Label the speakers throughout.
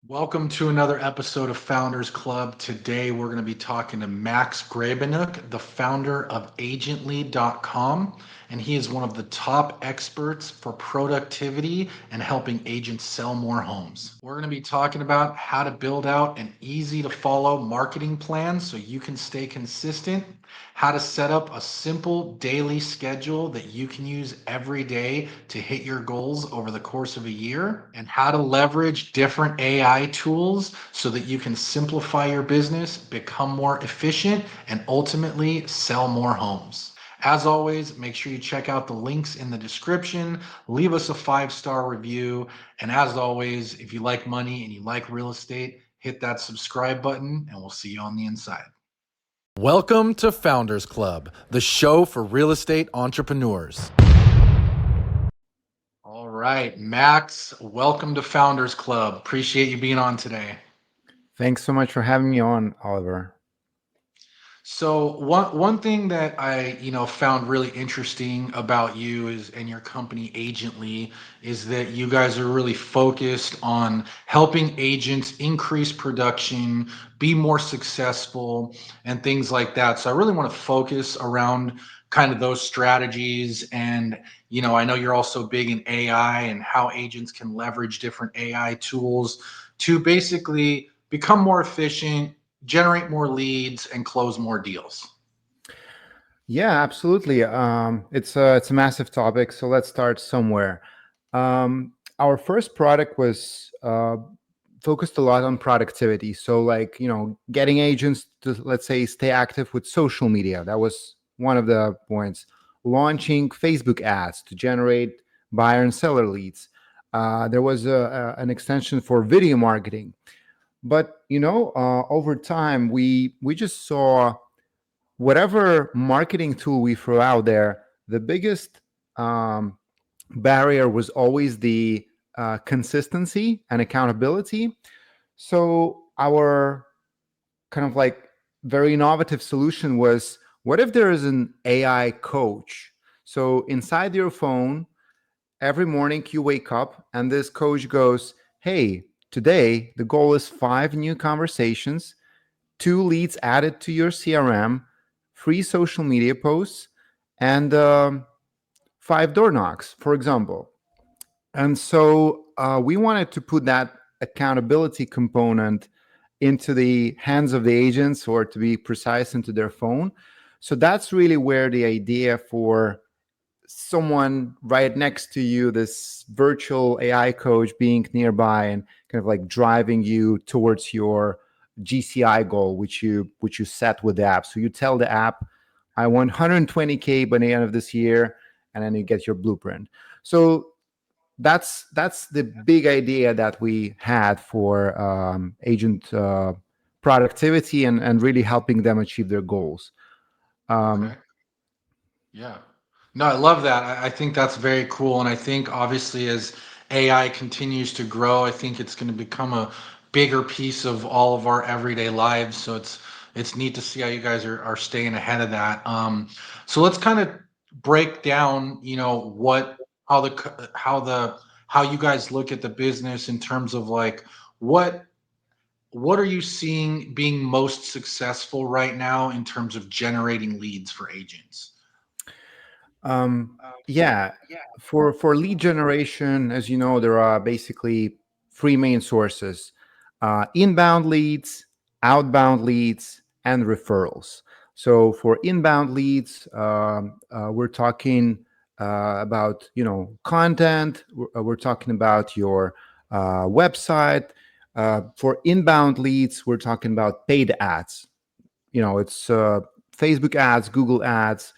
Speaker 1: Welcome to another episode of Founders Club. Today we're going to be talking to Max Grebenuk, the founder of Agently.com, and he is one of the top experts for productivity and helping agents sell more homes. We're going to be talking about how to build out an easy to follow marketing plan so you can stay consistent, how to set up a simple daily schedule that you can use every day to hit your goals over the course of a year, and how to leverage different AI tools so that you can simplify your business, become more efficient, and ultimately sell more homes. As always, make sure you check out the links in the description, leave us a 5-star review, and as always, if you like money and you like real estate, hit that subscribe button, and we'll see you on the inside. Welcome to Founders Club, the show for real estate entrepreneurs. All right, Max, welcome to Founders Club. Appreciate you being on today.
Speaker 2: Thanks so much for having me on, Oliver.
Speaker 1: So one thing that I found really interesting about you is and your company Agently is that you guys are really focused on helping agents increase production, be more successful, and things like that. So I really want to focus around kind of those strategies. And I know you're also big in AI and how agents can leverage different AI tools to basically become more efficient, generate more leads, and close more deals.
Speaker 2: Yeah, absolutely. It's a massive topic, so let's start somewhere. Our first product was focused a lot on productivity. So, like getting agents to, let's say, stay active with social media. That was one of the points. Launching Facebook ads to generate buyer and seller leads. There was an extension for video marketing. But over time, we just saw whatever marketing tool we throw out there, the biggest um, barrier was always the consistency and accountability. So our kind of like very innovative solution was, what if there is an AI coach? So inside your phone, every morning you wake up and this coach goes, hey, today the goal is 5 new conversations, 2 leads added to your CRM, 3 social media posts, and 5 door knocks, for example. And so we wanted to put that accountability component into the hands of the agents, or to be precise, into their phone. So that's really where the idea for someone right next to you, this virtual AI coach being nearby and kind of like driving you towards your GCI goal, which you set with the app. So you tell the app, I want 120K by the end of this year, and then you get your blueprint. So that's the big idea that we had for agent productivity, and really helping them achieve their goals.
Speaker 1: Okay.
Speaker 2: Um,
Speaker 1: Yeah. No, I love that. I think that's very cool. And I think obviously as AI continues to grow, I think it's going to become a bigger piece of all of our everyday lives. So it's neat to see how you guys are staying ahead of that. So let's kind of break down, what how the c- how you guys look at the business in terms of like what what are you seeing being most successful right now in terms of generating leads for agents?
Speaker 2: Um, yeah, for lead generation, as you know, there are basically 3 main sources: inbound leads, outbound leads, and referrals. So for inbound leads, we're talking about content. We're talking about your website. For inbound leads, we're talking about paid ads. It's Facebook ads, Google ads,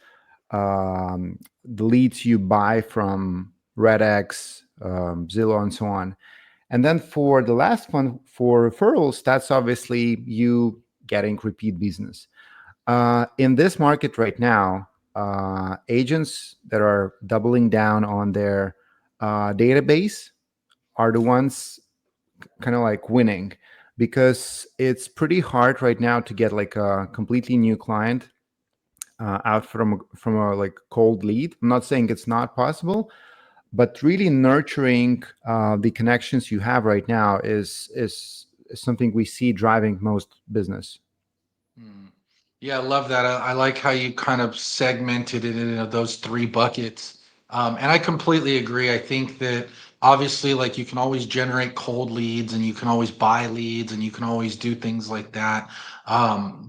Speaker 2: the leads you buy from RedX, Zillow, and so on. And then for the last one, for referrals, that's obviously you getting repeat business. In this market right now, agents that are doubling down on their database are the ones kind of like winning, because it's pretty hard right now to get like a completely new client out from a like cold lead. I'm not saying it's not possible, but really nurturing the connections you have right now is something we see driving most business.
Speaker 1: Hmm. Yeah, I love that. I like how you kind of segmented it into those three buckets. And I completely agree. I think that obviously, like, you can always generate cold leads and you can always buy leads and you can always do things like that.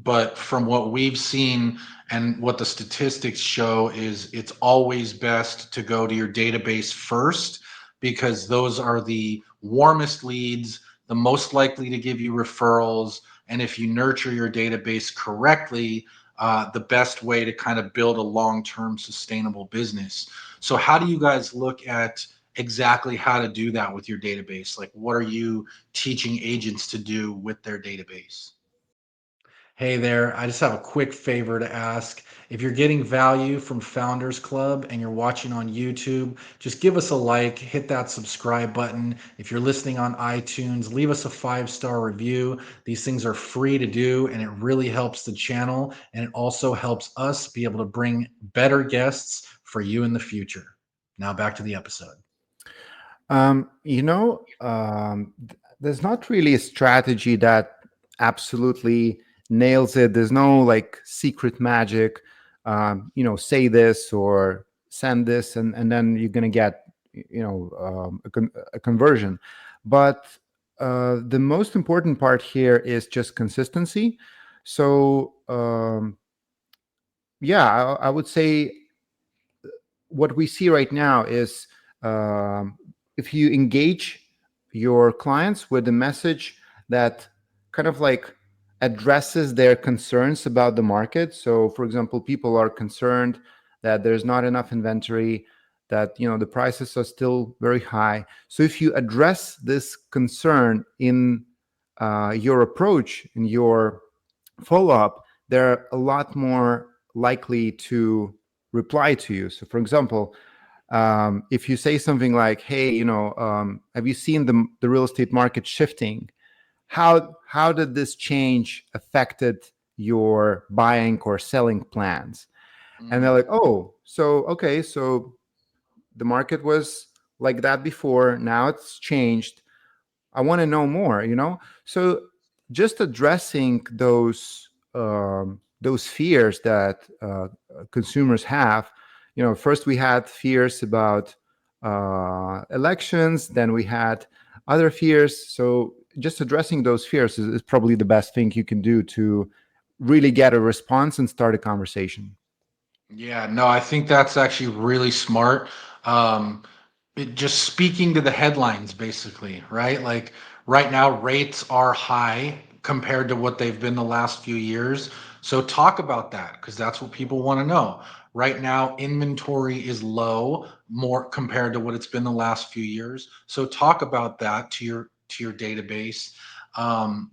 Speaker 1: But from what we've seen and what the statistics show is it's always best to go to your database first because those are the warmest leads, the most likely to give you referrals, and if you nurture your database correctly, the best way to kind of build a long-term sustainable business. So how do you guys look at exactly how to do that with your database? Like, what are you teaching agents to do with their database? Hey there, I just have a quick favor to ask. If you're getting value from Founders Club and you're watching on YouTube, just give us a like, hit that subscribe button. If you're listening on iTunes, leave us a 5-star review. These things are free to do and it really helps the channel. And it also helps us be able to bring better guests for you in the future. Now back to the episode.
Speaker 2: There's not really a strategy that absolutely nails it. There's no like secret magic. Say this or send this, and then you're gonna get a conversion. But the most important part here is just consistency. So I would say what we see right now is, um, if you engage your clients with a message that kind of like addresses their concerns about the market. So for example, people are concerned that there's not enough inventory, that the prices are still very high. So if you address this concern in your approach, in your follow-up, they're a lot more likely to reply to you. So for example, if you say something like, hey, have you seen the real estate market shifting? How did this change affected your buying or selling plans? And they're
Speaker 1: Mm.
Speaker 2: like, oh, so okay, so the market was like that before, now it's changed, I want to know more. So just addressing those fears that consumers have. First we had fears about elections, then we had other fears. So just addressing those fears is probably the best thing you can do to really get a response and start a conversation.
Speaker 1: Yeah, no, I think that's actually really smart. Um, just speaking to the headlines, basically, right? Like right now, rates are high compared to what they've been the last few years. So talk about that because that's what people want to know. Right now, inventory is low, more compared to what it's been the last few years. So talk about that to your database.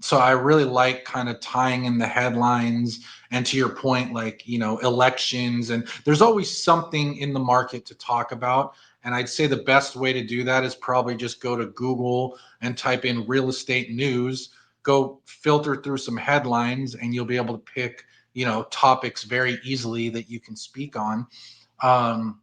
Speaker 1: So I really like kind of tying in the headlines and to your point, like, elections, and there's always something in the market to talk about. And I'd say the best way to do that is probably just go to Google and type in real estate news, go filter through some headlines, and you'll be able to pick, topics very easily that you can speak on. Um,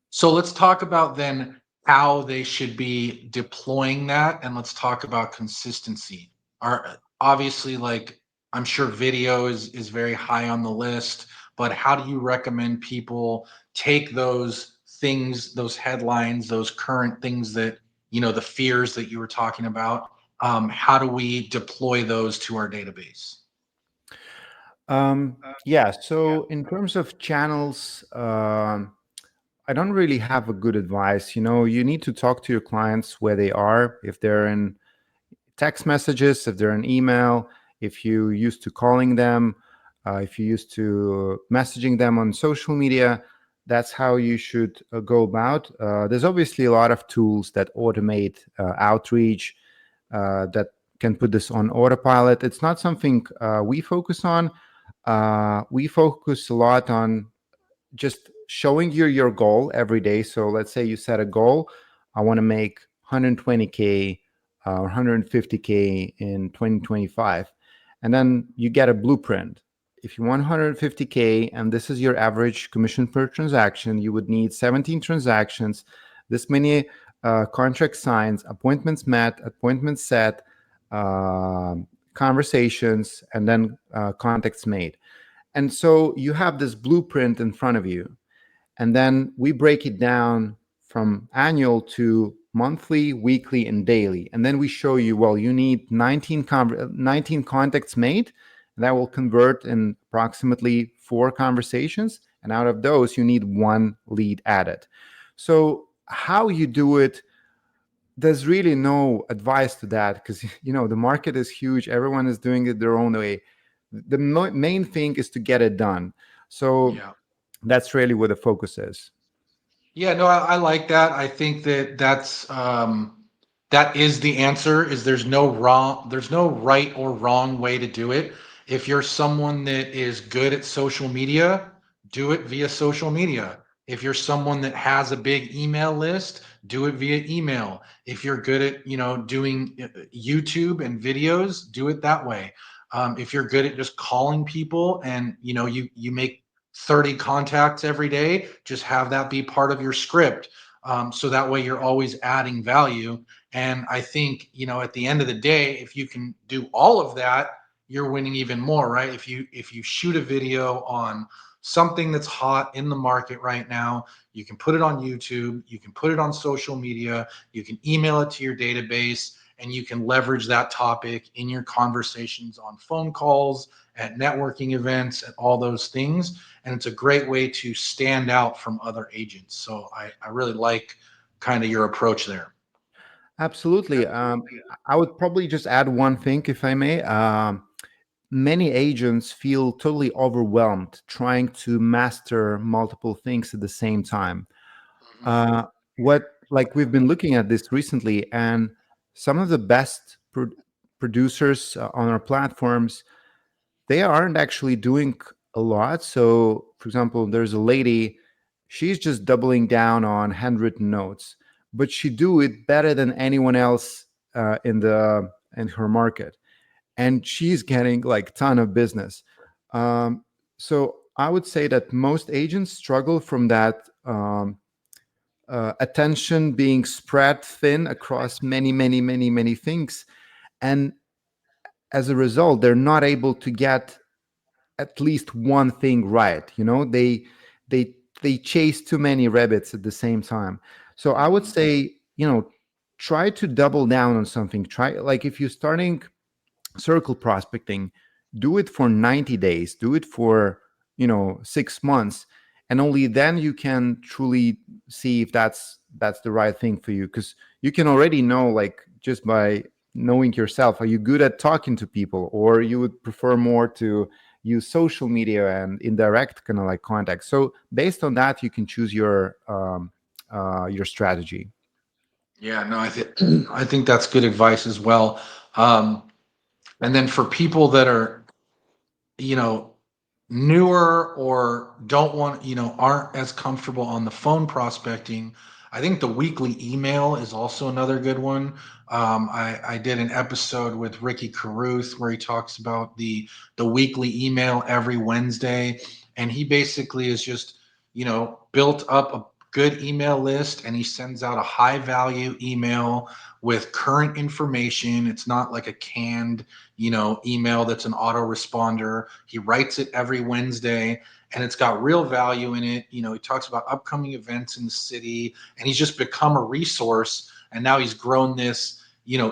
Speaker 1: so let's talk about then how they should be deploying that, and let's talk about consistency. Are obviously, like, I'm sure video is very high on the list, but how do you recommend people take those things, those headlines, those current things that the fears that you were talking about? How do we deploy those to our database?
Speaker 2: Yeah, so in terms of channels, I don't really have a good advice. You need to talk to your clients where they are. If they're in text messages, if they're in email, if you used to calling them, if you used to messaging them on social media, that's how you should go about. There's obviously a lot of tools that automate outreach, that can put this on autopilot. It's not something we focus on. We focus a lot on just showing you your goal every day. So let's say you set a goal. I want to make 120K or 150K in 2025. And then you get a blueprint. If you want 150K and this is your average commission per transaction, you would need 17 transactions. this many contract signs, appointments met, appointments set, uh, conversations, and then contacts made. And so you have this blueprint in front of you. And then we break it down from annual to monthly, weekly, and daily. And then we show you, well, you need 19 contacts made. And that will convert in approximately 4 conversations. And out of those, you need 1 lead added. So how you do it, there's really no advice to that, because the market is huge. Everyone is doing it their own way. The main thing is to get it done. So
Speaker 1: Yeah.
Speaker 2: that's really where the focus is.
Speaker 1: Yeah, no, I like that. I think that that is the answer. Is there's no right or wrong way to do it. If you're someone that is good at social media, do it via social media. If you're someone that has a big email list, do it via email. If you're good at, doing YouTube and videos, do it that way. If you're good at just calling people and, you make 30 contacts every day, just have that be part of your script. So that way you're always adding value. And I think, at the end of the day, if you can do all of that, you're winning even more, right? If you shoot a video on something that's hot in the market right now, you can put it on YouTube, you can put it on social media, you can email it to your database, and you can leverage that topic in your conversations on phone calls, at networking events, and all those things. And it's a great way to stand out from other agents. So I really like kind of your approach there.
Speaker 2: Absolutely. I would probably just add one thing, if I may. Many agents feel totally overwhelmed trying to master multiple things at the same time.
Speaker 1: Mhm.
Speaker 2: Uh, what like we've been looking at this recently, and some of the best producers on our platforms, they aren't actually doing a lot. So, for example, there's a lady, she's just doubling down on handwritten notes, but she do it better than anyone else in her market, and she's getting like ton of business. Um, so I would say that most agents struggle from that attention being spread thin across many, many, many, many things, and as a result, they're not able to get at least one thing right. They they chase too many rabbits at the same time. So I would
Speaker 1: Mhm.
Speaker 2: say, try to double down on something. Try, like, if you're starting circle prospecting, do it for 90 days, do it for 6 months, and only then you can truly see if that's the right thing for you, because you can already know, like, just by knowing yourself, are you good at talking to people, or you would prefer more to use social media and indirect kind of like contact. So based on that, you can choose your strategy.
Speaker 1: Yeah, no, I think I think that's good advice as well. Um, and then for people that are, you know, newer or don't want, aren't as comfortable on the phone prospecting, I think the weekly email is also another good one. I did an episode with Ricky Caruth where he talks about the weekly email every Wednesday, and he basically is just, built up a good email list, and he sends out a high value email with current information. It's not like a canned, email that's an autoresponder. He writes it every Wednesday, and it's got real value in it. He talks about upcoming events in the city, and he's just become a resource. And now he's grown this,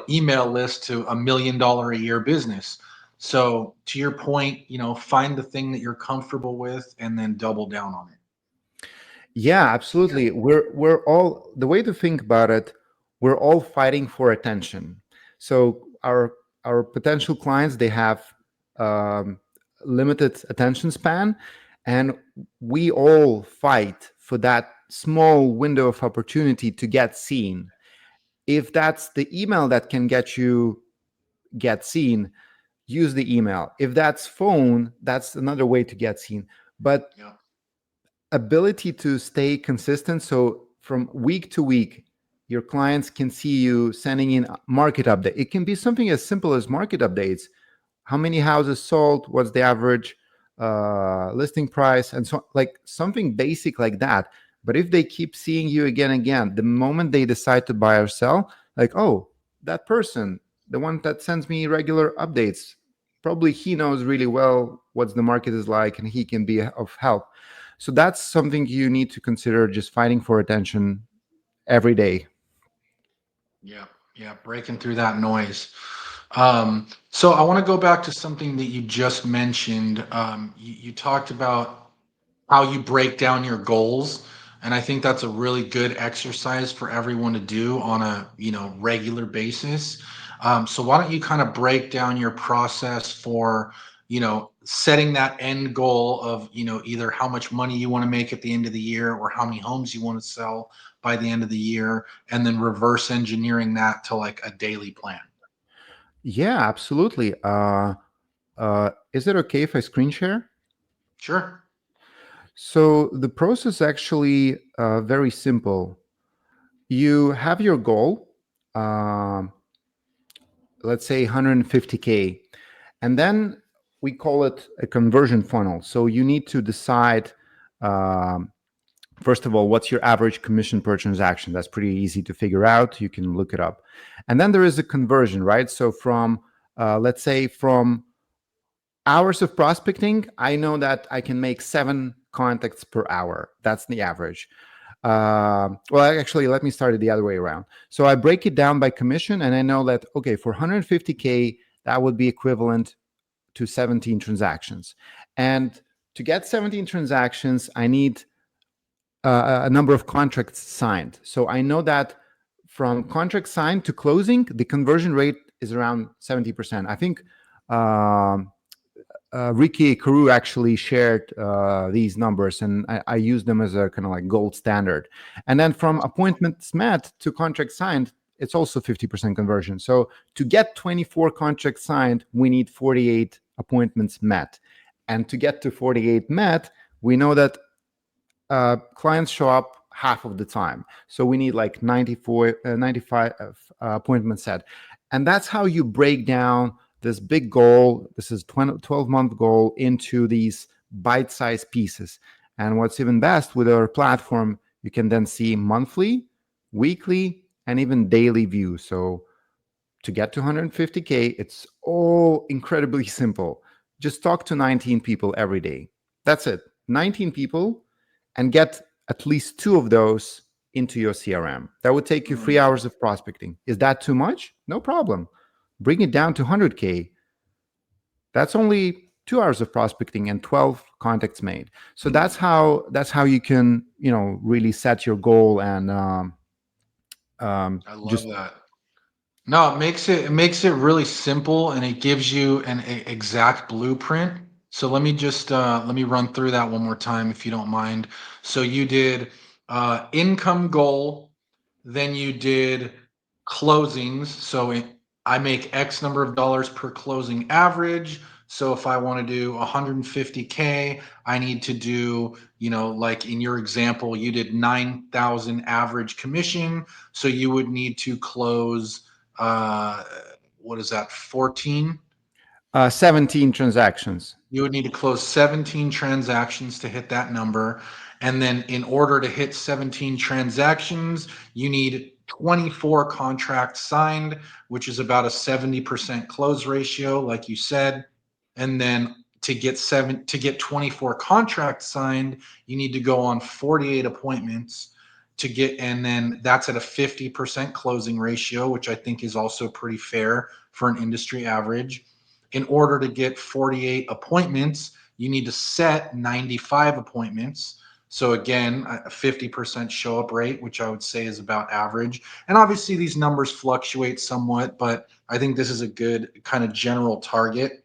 Speaker 1: email list to $1 million a year business. So to your point, find the thing that you're comfortable with and then double down on it.
Speaker 2: Yeah, absolutely. We're all, the way to think about it, we're all fighting for attention. So our potential clients, they have um, limited attention span, and we all fight for that small window of opportunity to get seen. If that's the email that can get seen, use the email. If that's phone, that's another way to get seen. But
Speaker 1: Yeah.
Speaker 2: ability to stay consistent, so from week to week your clients can see you sending in market update. It can be something as simple as market updates: how many houses sold, what's the average listing price, and so, like, something basic like that. But if they keep seeing you again and again, the moment they decide to buy or sell, like, oh, that person, the one that sends me regular updates, probably he knows really well what the market is like and he can be of help. So that's something you need to consider, just fighting for attention every day.
Speaker 1: Yeah, yeah, breaking through that noise. So I want to go back to something that you just mentioned. You talked about how you break down your goals, and I think that's a really good exercise for everyone to do on a regular basis. So why don't you kind of break down your process for setting that end goal of either how much money you want to make at the end of the year or how many homes you want to sell by the end of the year, and then reverse engineering that to like a daily plan.
Speaker 2: Yeah, absolutely. Is it okay if I screen share?
Speaker 1: Sure.
Speaker 2: So the process actually very simple. You have your goal, um, let's say 150K, and then we call it a conversion funnel. So you need to decide, um, first of all, what's your average commission per transaction? That's pretty easy to figure out. You can look it up. And then there is a conversion, right? So from, let's say, from hours of prospecting, I know that I can make 7 contacts per hour. That's the average. Well, actually, let me start it the other way around. So I break it down by commission, and I know that, okay, for 150K, that would be equivalent to 17 transactions. And to get 17 transactions, I need a number of contracts signed. So I know that from contract signed to closing, the conversion rate is around 70%. I think um, Ricky Carew actually shared these numbers, and I use them as a kind of like gold standard. And then from appointments met to contract signed, it's also 50% conversion. So to get 24 contracts signed, we need 48 appointments met. And to get to 48 met, we know that clients show up half of the time. So we need like 95 appointments set. And that's how you break down this big goal. This is 12-month goal into these bite-sized pieces. And what's even best with our platform, you can then see monthly, weekly, and even daily views. So to get to 150K, it's all incredibly simple. Just talk to 19 people every day. That's it. 19 people, and get at least 2 of those into your CRM. That would take you 3 hours of prospecting. Is that too much? No problem. Bring it down to 100K. That's only 2 hours of prospecting and 12 contacts made. So that's how you can really set your goal and
Speaker 1: I love
Speaker 2: just
Speaker 1: that. No, it makes it really simple, and it gives you an exact blueprint. So let me run through that one more time if you don't mind. So you did income goal, then you did closings. So I make X number of dollars per closing average. So if I want to do 150K, I need to do, like in your example, you did 9,000 average commission. So you would need to close uh, what is that, 14?
Speaker 2: 17 transactions.
Speaker 1: You would need to close 17 transactions to hit that number. And then in order to hit 17 transactions, you need 24 contracts signed, which is about a 70% close ratio, like you said. And then to get 24 contracts signed, you need to go on 48 appointments and then that's at a 50% closing ratio, which I think is also pretty fair for an industry average. In order to get 48 appointments, you need to set 95 appointments. So again, a 50% show up rate, which I would say is about average. And obviously these numbers fluctuate somewhat, but I think this is a good kind of general target.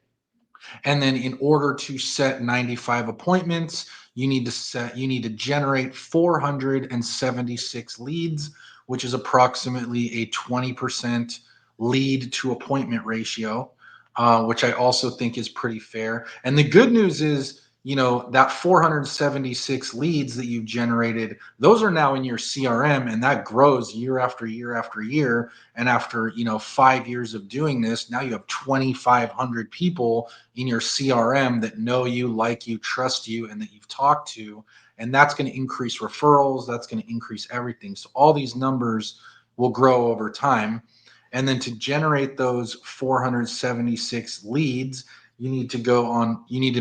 Speaker 1: And then in order to set 95 appointments, you need to generate 476 leads, which is approximately a 20% lead to appointment ratio, which I also think is pretty fair. And the good news is, that 476 leads that you've generated, those are now in your CRM, and that grows year after year after year. And after, 5 years of doing this, now you have 2,500 people in your CRM that know you, like you, trust you, and that you've talked to. and that's going to increase referrals, that's going to increase everything. So all these numbers will grow over time. And then to generate those 476 leads, you need to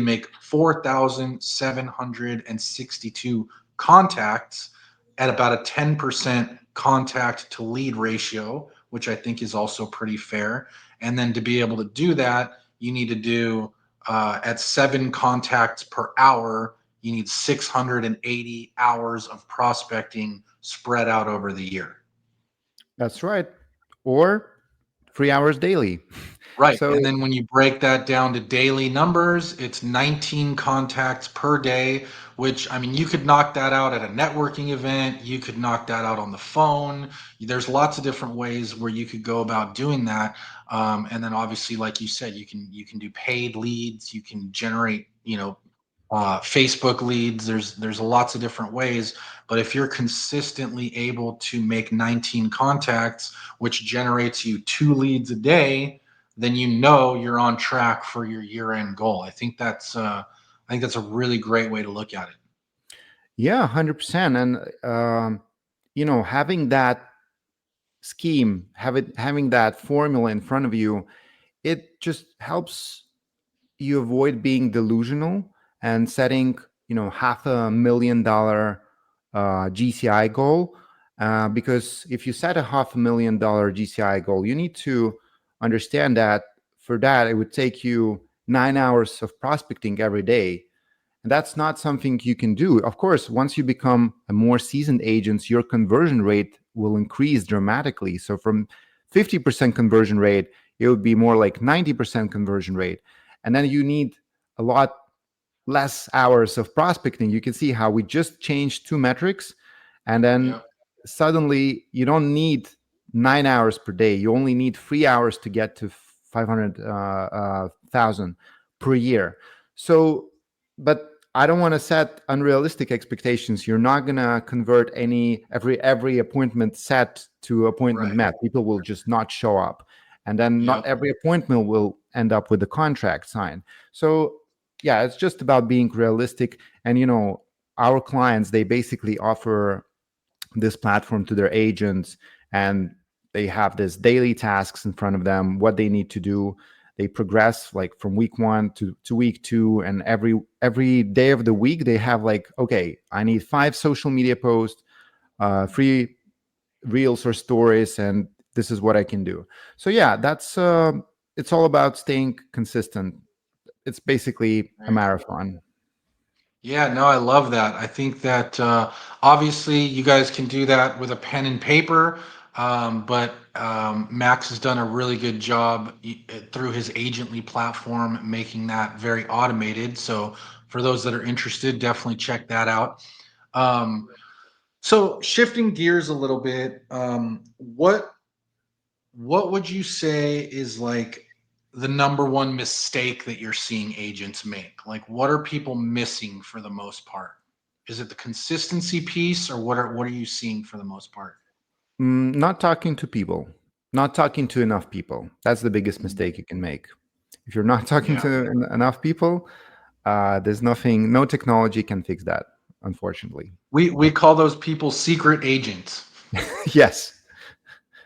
Speaker 1: make 4,762 contacts at about a 10% contact to lead ratio, which I think is also pretty fair. And then to be able to do that, you need to do at 7 contacts per hour, you need 680 hours of prospecting spread out over the year.
Speaker 2: That's right. Or 3 hours daily.
Speaker 1: Right.
Speaker 2: So
Speaker 1: And then when you break that down to daily numbers, it's 19 contacts per day, which, I mean, you could knock that out at a networking event. You could knock that out on the phone. There's lots of different ways where you could go about doing that. And then obviously, like you said, you can do paid leads. You can generate, Facebook leads. There's lots of different ways. But if you're consistently able to make 19 contacts, which generates you 2 leads a day, then you're on track for your year-end goal. I think that's a really great way to look at it.
Speaker 2: yeah, 100%. And having that scheme, having that formula in front of you, it just helps you avoid being delusional and setting $500,000 GCI goal. Because if you set a $500,000 GCI goal, you need to understand that for that it would take you 9 hours of prospecting every day, and that's not something you can do. Of course, once you become a more seasoned agent, your conversion rate will increase dramatically. So from 50% conversion rate, it would be more like 90% conversion rate. And then you need a lot less hours of prospecting. You can see how we just changed two metrics, and then
Speaker 1: Yep.
Speaker 2: suddenly you don't need 9 hours per day. You only need 3 hours to get to 500,000 per year. So, but I don't want to set unrealistic expectations. You're not gonna convert every appointment set to appointment
Speaker 1: Right.
Speaker 2: met. People will just not show up, and then not
Speaker 1: Yep.
Speaker 2: every appointment will end up with a contract signed. So yeah, it's just about being realistic. And our clients, they basically offer this platform to their agents, and they have this daily tasks in front of them, what they need to do. They progress like from week 1 to week 2, and every day of the week they have like, okay, I need 5 social media posts, 3 reels or stories, and this is what I can do. So yeah, that's it's all about staying consistent. It's basically a
Speaker 1: Very cool.
Speaker 2: marathon.
Speaker 1: Yeah, no, I love that. I think that obviously you guys can do that with a pen and paper, but Max has done a really good job through his Agently platform, making that very automated. So for those that are interested, definitely check that out. Um, so shifting gears a little bit, what would you say is like the number one mistake that you're seeing agents make? Like, what are people missing for the most part? Is it the consistency piece, or what are you seeing for the most part?
Speaker 2: Not talking to people, not talking to enough people. That's the biggest
Speaker 1: Mhm.
Speaker 2: mistake you can make. If you're not talking
Speaker 1: Yeah,
Speaker 2: to enough people, there's nothing, no technology can fix that, unfortunately.
Speaker 1: we call those people secret agents.
Speaker 2: Yes,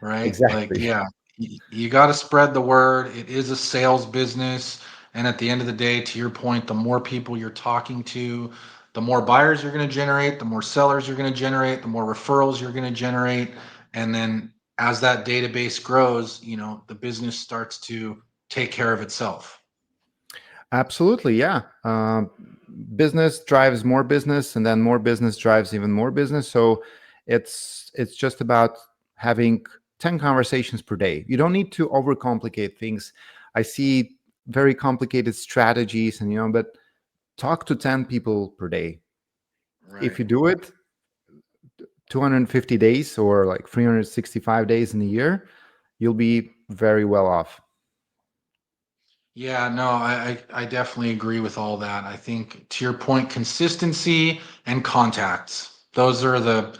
Speaker 1: Right? Like,
Speaker 2: exactly.
Speaker 1: yeah, you got to spread the word. It is a sales business. And at the end of the day, to your point, the more people you're talking to, the more buyers you're going to generate, the more sellers you're going to generate, the more referrals you're going to generate. And then as that database grows, the business starts to take care of itself.
Speaker 2: Absolutely, yeah. Business drives more business, and then more business drives even more business. So it's just about having 10 conversations per day. You don't need to overcomplicate things. I see very complicated strategies, and but talk to 10 people per day. If
Speaker 1: Right.
Speaker 2: you do it 250 days or like 365 days in a year, you'll be very well off.
Speaker 1: Yeah, no, I definitely agree with all that. I think to your point, consistency and contacts. Those are the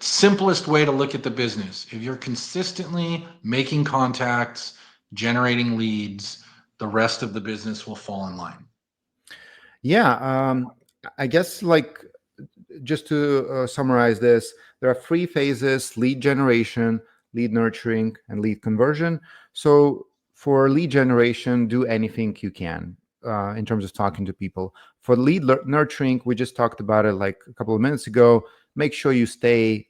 Speaker 1: simplest way to look at the business. If you're consistently making contacts, generating leads, the rest of the business will fall in line.
Speaker 2: Yeah, I guess like just to summarize this, there are three phases: lead generation, lead nurturing, and lead conversion. So for lead generation, do anything you can in terms of talking to people. For lead nurturing, we just talked about it like a couple of minutes ago. Make sure you stay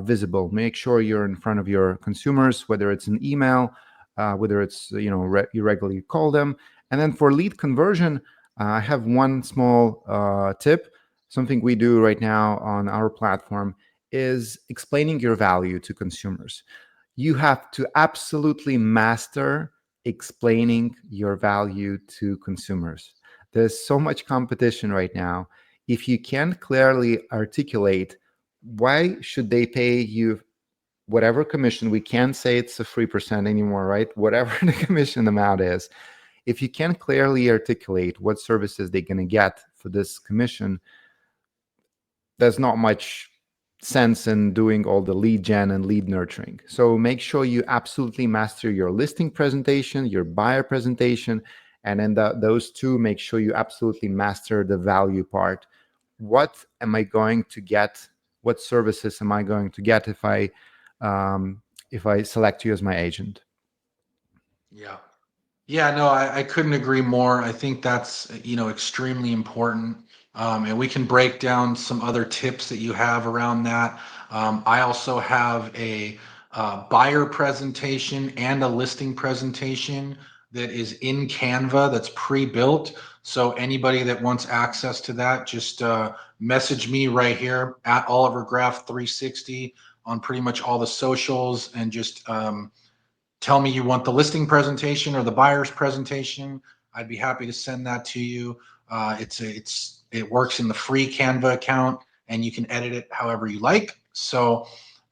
Speaker 2: visible. Make sure you're in front of your consumers, whether it's an email, whether it's you regularly call them. And then for lead conversion, I have one small tip. Something we do right now on our platform is explaining your value to consumers. You have to absolutely master explaining your value to consumers. There's so much competition right now. If you can't clearly articulate why should they pay you whatever commission, we can't say it's a 3% anymore, right? Whatever the commission amount is, if you can't clearly articulate what services they're going to get for this commission, there's not much sense in doing all the lead gen and lead nurturing. So make sure you absolutely master your listing presentation, your buyer presentation, and in those two, make sure you absolutely master the value part. What am I going to get? What services am I going to get if I select you as my agent?
Speaker 1: Yeah. Yeah, no, I couldn't agree more. I think that's, extremely important. And we can break down some other tips that you have around that. I also have a buyer presentation and a listing presentation that is in Canva that's pre-built. So anybody that wants access to that, just message me right here at Oliver Graf 360 on pretty much all the socials, and just tell me you want the listing presentation or the buyer's presentation. I'd be happy to send that to you. It works in the free Canva account, and you can edit it however you like. So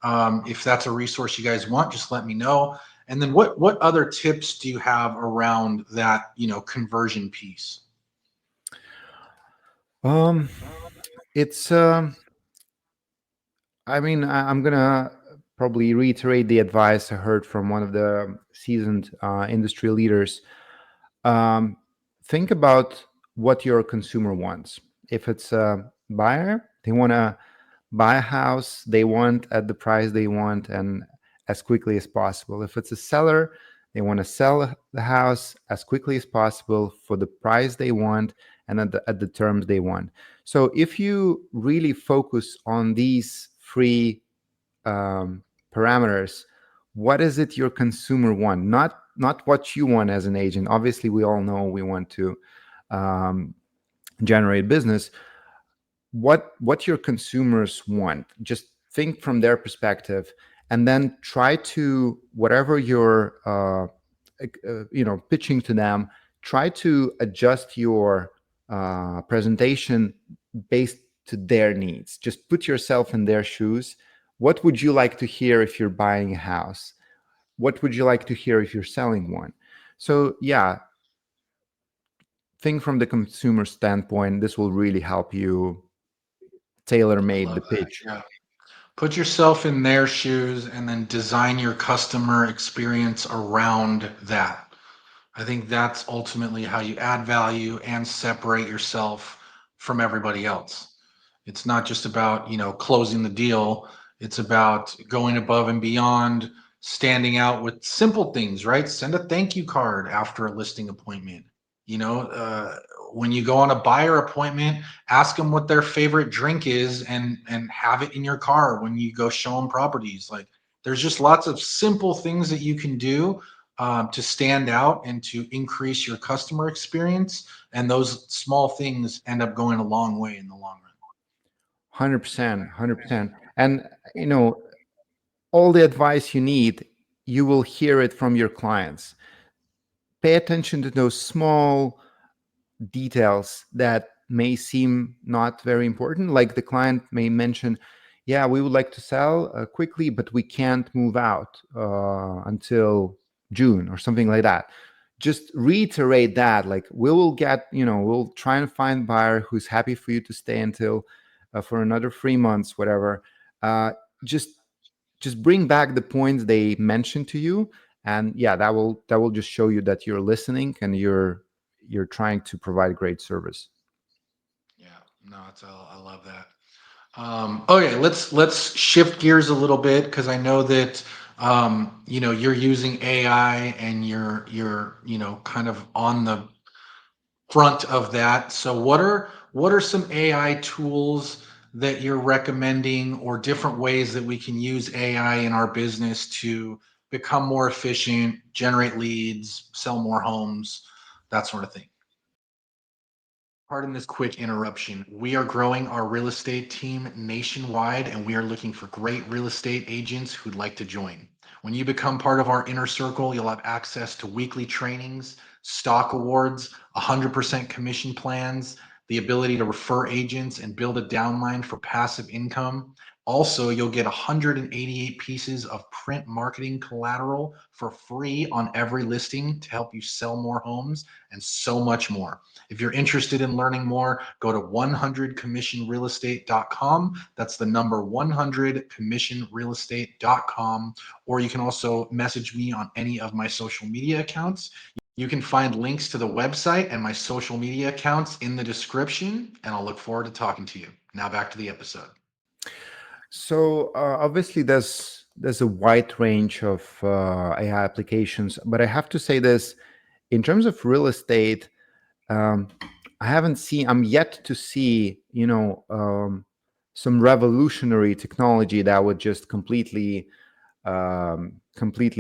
Speaker 1: if that's a resource you guys want, just let me know. And then what other tips do you have around that, conversion piece?
Speaker 2: Um, it's I'm gonna probably reiterate the advice I heard from one of the seasoned industry leaders. Um, think about what your consumer wants. If it's a buyer, they want to buy a house they want at the price they want and as quickly as possible. If it's a seller, they want to sell the house as quickly as possible for the price they want and at the terms they want. So if you really focus on these three um, parameters, what is it your consumer want? Not what you want as an agent. Obviously, we all know we want to um, generate business. What your consumers want, just think from their perspective, and then try to, whatever you're pitching to them, try to adjust your presentation based to their needs. Just put yourself in their shoes. What would you like to hear if you're buying a house? What would you like to hear if you're selling one? So yeah, think from the consumer standpoint. This will really help you tailor
Speaker 1: I
Speaker 2: made the
Speaker 1: love that.
Speaker 2: pitch.
Speaker 1: Yeah. Put yourself in their shoes and then design your customer experience around that. I think that's ultimately how you add value and separate yourself from everybody else. It's not just about, closing the deal. It's about going above and beyond, standing out with simple things, right? Send a thank you card after a listing appointment. You know, when you go on a buyer appointment, ask them what their favorite drink is, and have it in your car when you go show them properties. Like, there's just lots of simple things that you can do to stand out and to increase your customer experience. And those small things end up going a long way in the long run.
Speaker 2: 100%, 100%. And all the advice you need, you will hear it from your clients. Pay attention to those small details that may seem not very important. Like the client may mention, yeah, we would like to sell quickly, but we can't move out until June or something like that. Just reiterate that, like, we will get, we'll try and find a buyer who's happy for you to stay until for another 3 months, whatever. uh, just just bring back the points they mentioned to you, and yeah, that will just show you that you're listening and you're trying to provide great service.
Speaker 1: Yeah, no, I love that. Okay, let's shift gears a little bit because I know that you're using AI and you're kind of on the front of that. So what are some AI tools that you're recommending or different ways that we can use AI in our business to become more efficient, generate leads, sell more homes, that sort of thing? Pardon this quick interruption. We are growing our real estate team nationwide and we are looking for great real estate agents who'd like to join. When you become part of our inner circle, you'll have access to weekly trainings, stock awards, 100% commission plans, the ability to refer agents and build a downline for passive income. Also, you'll get 188 pieces of print marketing collateral for free on every listing to help you sell more homes and so much more. If you're interested in learning more, go to 100commissionrealestate.com. That's the number 100commissionrealestate.com. Or you can also message me on any of my social media accounts. You can find links to the website and my social media accounts in the description, and I'll look forward to talking to you. Now back to the episode.
Speaker 2: So obviously, there's a wide range of AI applications, but I have to say this: in terms of real estate, um, I'm yet to see, some revolutionary technology that would just completely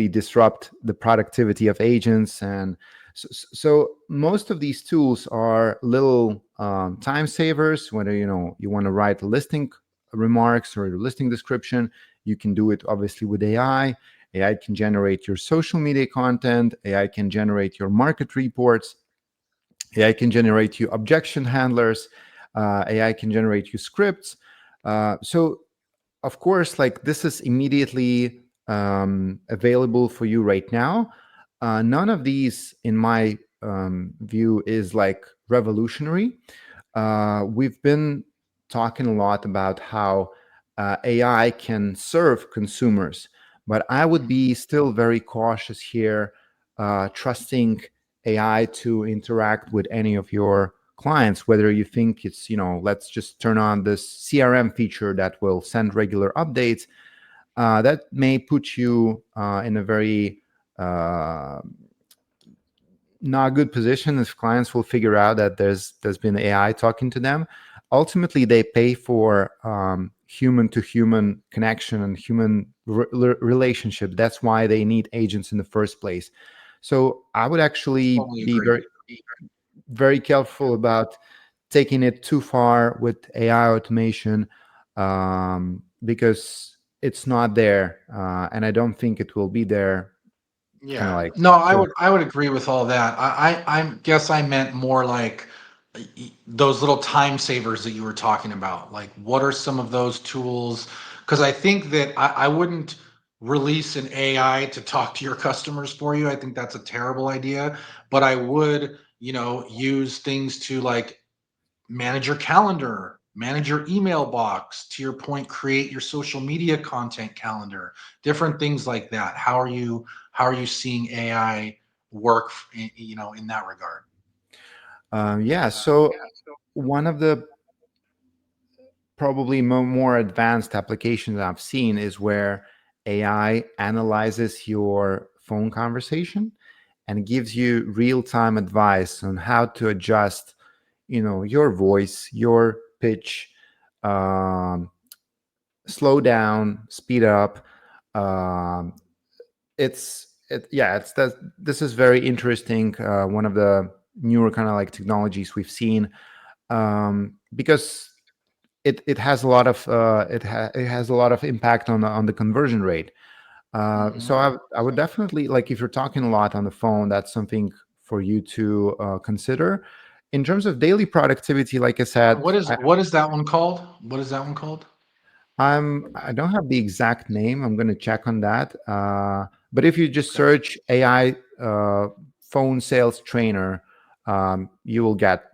Speaker 2: disrupt the productivity of agents. And so most of these tools are little time savers. Whether you want to write listing remarks or a listing description, you can do it obviously with AI. AI can generate your social media content. AI can generate your market reports. AI can generate you objection handlers. AI can generate you scripts. So of course, like, this is immediately available for you right now. None of these, in my view, is like revolutionary. We've been talking a lot about how AI can serve consumers, but I would be still very cautious here, trusting AI to interact with any of your clients, whether you think it's, let's just turn on this CRM feature that will send regular updates. That may put you in a very not good position if clients will figure out that there's been AI talking to them. Ultimately, they pay for human to human connection and human relationship. That's why they need agents in the first place. So I would actually
Speaker 1: Totally
Speaker 2: be
Speaker 1: agree.
Speaker 2: very careful about taking it too far with AI automation, because it's not there, and I don't think it will be there. Kind of
Speaker 1: Yeah.
Speaker 2: like
Speaker 1: No, I
Speaker 2: for
Speaker 1: would I would agree with all that. I guess I meant more like those little time savers that you were talking about. Like, what are some of those tools? Because I think that I wouldn't release an AI to talk to your customers for you. I think that's a terrible idea. But I would, use things to like manage your calendar, manage your email box, to your point, create your social media content calendar, different things like that. How are you seeing AI work in that regard?
Speaker 2: yeah. So one of the probably more advanced applications I've seen is where AI analyzes your phone conversation and gives you real-time advice on how to adjust, your voice, your pitch, um, slow down, speed up. Um, it's that this is very interesting. One of the newer kind of like technologies we've seen, because it has a lot of it has a lot of impact on the conversion rate. So
Speaker 1: Mhm.
Speaker 2: I would definitely, like, if you're talking a lot on the phone, that's something for you to consider. In terms of daily productivity, like I said,
Speaker 1: What is that one called? What is that one called?
Speaker 2: I don't have the exact name. I'm going to check on that. But if you just
Speaker 1: Okay.
Speaker 2: search AI phone sales trainer, you will get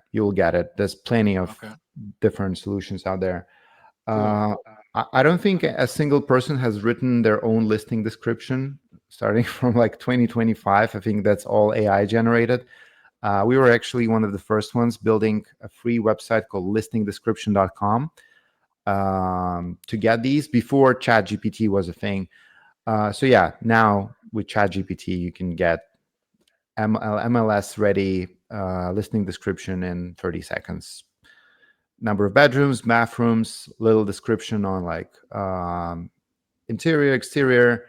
Speaker 2: it. There's plenty of
Speaker 1: Okay.
Speaker 2: different solutions out there.
Speaker 1: Cool.
Speaker 2: Uh, I don't think a single person has written their own listing description starting from like 2025. I think that's all AI generated. We were actually one of the first ones building a free website called listingdescription.com. to get these before ChatGPT was a thing. So yeah, now with ChatGPT, you can get MLS ready listing description in 30 seconds. Number of bedrooms, bathrooms, little description on like interior, exterior,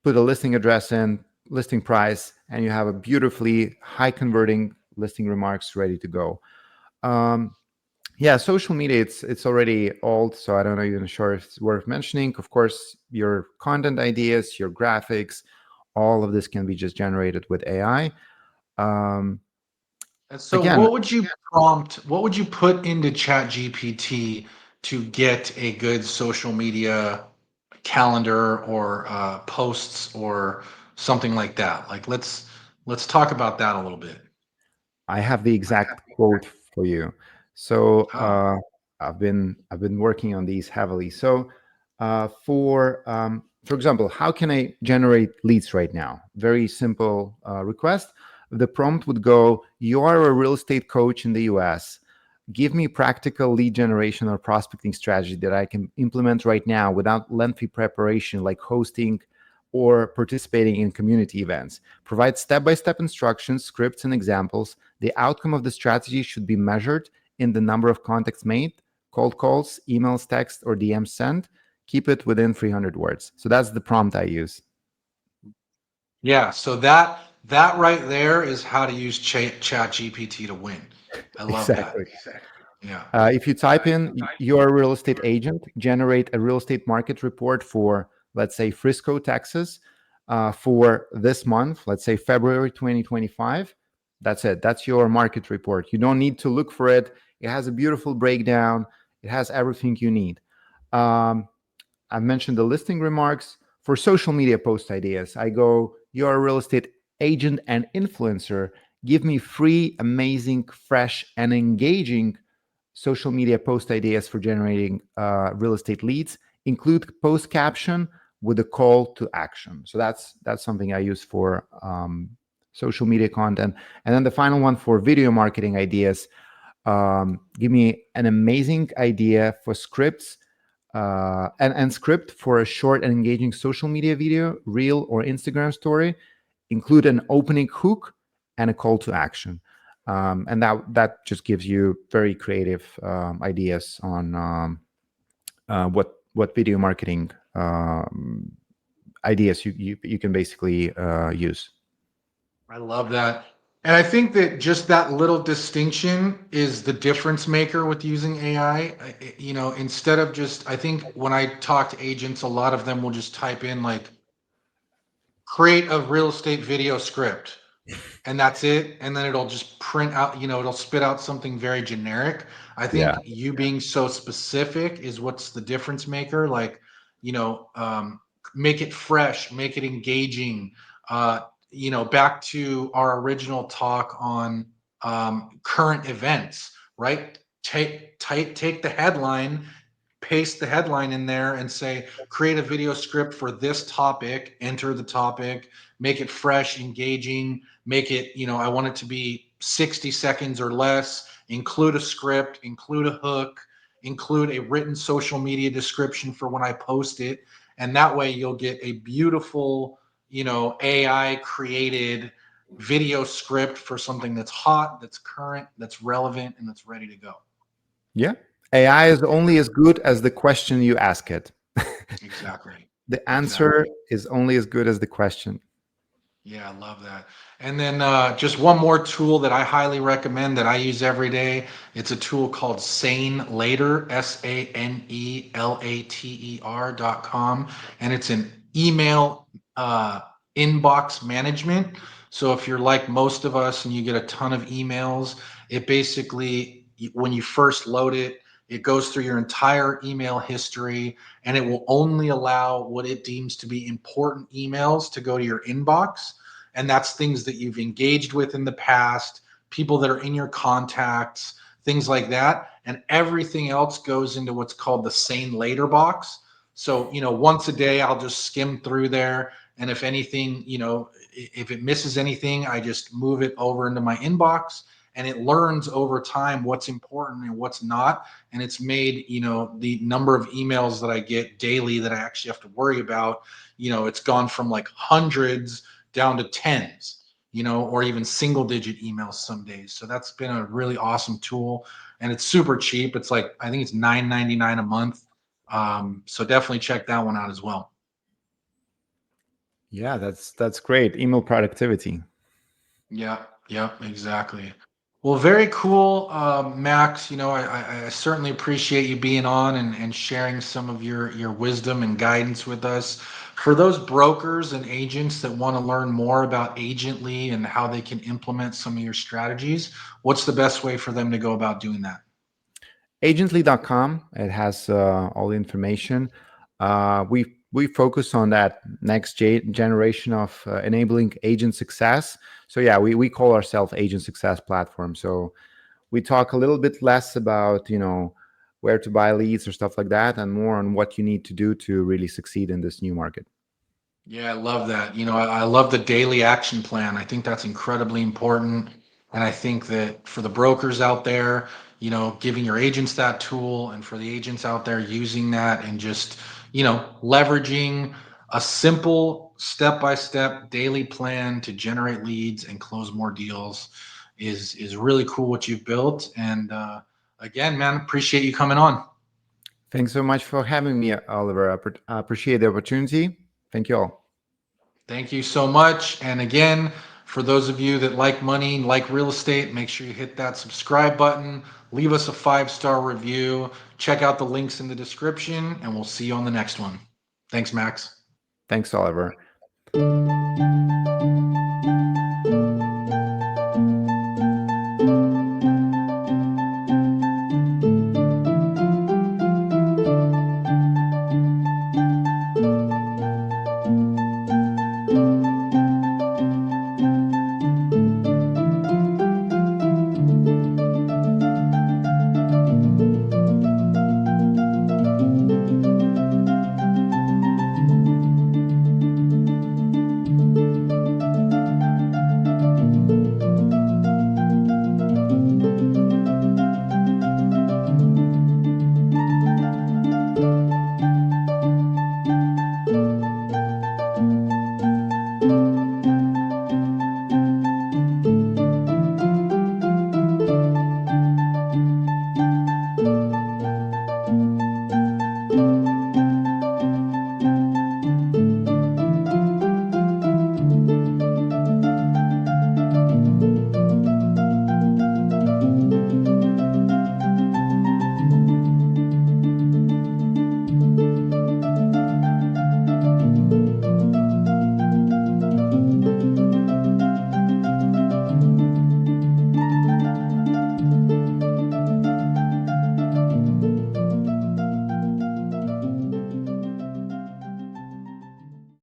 Speaker 2: put a listing address in, listing price, and you have a beautifully high converting listing remarks ready to go. Yeah, social media, it's already old, so I don't know even sure if it's worth mentioning. Of course, your content ideas, your graphics, all of this can be just generated with AI. Um,
Speaker 1: And so
Speaker 2: Again,
Speaker 1: what would you prompt, what would you put into Chat GPT to get a good social media calendar or posts or something like that? Like let's talk about that a little bit.
Speaker 2: I have the exact quote for you. So
Speaker 1: Oh,
Speaker 2: I've been working on these heavily. So for example, how can I generate leads right now? Very simple request. The prompt would go: You are a real estate coach in the U.S. Give me practical lead generation or prospecting strategy that I can implement right now without lengthy preparation, like hosting or participating in community events. Provide step-by-step instructions, scripts, and examples. The outcome of the strategy should be measured in the number of contacts made, cold calls, emails, text, or DM sent. Keep it within 300 words. So that's the prompt I use.
Speaker 1: yeah. So that right there is how to use Chat GPT to win. I love that.
Speaker 2: Exactly.
Speaker 1: Yeah.
Speaker 2: If you type in you're a real estate agent, generate a real estate market report for, let's say, Frisco, Texas, for this month, let's say February 2025. That's it. That's your market report. You don't need to look for it. It has a beautiful breakdown. It has everything you need. Um, I mentioned the listing remarks. For social media post ideas, I go, you're a real estate agent and influencer. Give me free, amazing, fresh, and engaging social media post ideas for generating real estate leads. Include post caption with a call to action. So that's something I use for social media content. And then the final one for video marketing ideas. Give me an amazing idea for scripts and script for a short and engaging social media video, reel, or Instagram story. Include an opening hook and a call to action. And that just gives you very creative ideas on what video marketing ideas you can basically use.
Speaker 1: I love that. And I think that just that little distinction is the difference maker with using AI. You know, instead of just, I think when I talk to agents, a lot of them will just type in like, create a real estate video script, and that's it. And then it'll just print out, you know, it'll spit out something very generic. I
Speaker 2: Yeah.
Speaker 1: think you being so specific is what's the difference maker. Like, you know, make it fresh, make it engaging. You know, back to our original talk on current events, right? Take the headline, paste the headline in there and say, create a video script for this topic, enter the topic, make it fresh, engaging, make it, you know, I want it to be 60 seconds or less, include a script, include a hook, include a written social media description for when I post it. And that way you'll get a beautiful, you know, AI created video script for something that's hot, that's current, that's relevant, and that's ready to go.
Speaker 2: Yeah. AI is only as good as the question you ask it.
Speaker 1: Exactly.
Speaker 2: The
Speaker 1: Exactly.
Speaker 2: answer is only as good as the question.
Speaker 1: Yeah, I love that. And then just one more tool that I highly recommend that I use every day. It's a tool called Sane Later, SANELATER.com. And it's an email inbox management. So if you're like most of us and you get a ton of emails, it basically, when you first load it, it goes through your entire email history and it will only allow what it deems to be important emails to go to your inbox. And that's things that you've engaged with in the past, people that are in your contacts, things like that. And everything else goes into what's called the Sane Later box. So, you know, once a day, I'll just skim through there. And if anything, you know, if it misses anything, I just move it over into my inbox. and it learns over time what's important and what's not. And it's made, the number of emails that I get daily that I actually have to worry about, it's gone from like hundreds down to tens, or even single digit emails some days. So that's been a really awesome tool, and it's super cheap. It's like, I think it's $9.99 a month. So definitely check that one out as well.
Speaker 2: Yeah, that's great. Email productivity.
Speaker 1: Yeah, yeah, exactly. Well, very cool, Max. I certainly appreciate you being on and sharing some of your wisdom and guidance with us. For those brokers and agents that want to learn more about Agently and how they can implement some of your strategies, what's the best way for them to go about doing that?
Speaker 2: Agently.com. It has all the information. We focus on that next generation of enabling agent success. So yeah, we call ourselves Agent Success Platform. So we talk a little bit less about where to buy leads or stuff like that, and more on what you need to do to really succeed in this new market.
Speaker 1: Yeah, I love that. I love the daily action plan. I think that's incredibly important. And I think that for the brokers out there, giving your agents that tool, and for the agents out there using that and just, leveraging a simple step-by-step daily plan to generate leads and close more deals is really cool what you've built. And again, man, appreciate you coming on.
Speaker 2: Thanks so much for having me, Oliver. I appreciate the opportunity. Thank you all.
Speaker 1: Thank you so much. And again, for those of you that like money, like real estate, make sure you hit that subscribe button, leave us a 5-star review, check out the links in the description, and we'll see you on the next one. Thanks, Max.
Speaker 2: Thanks, Oliver.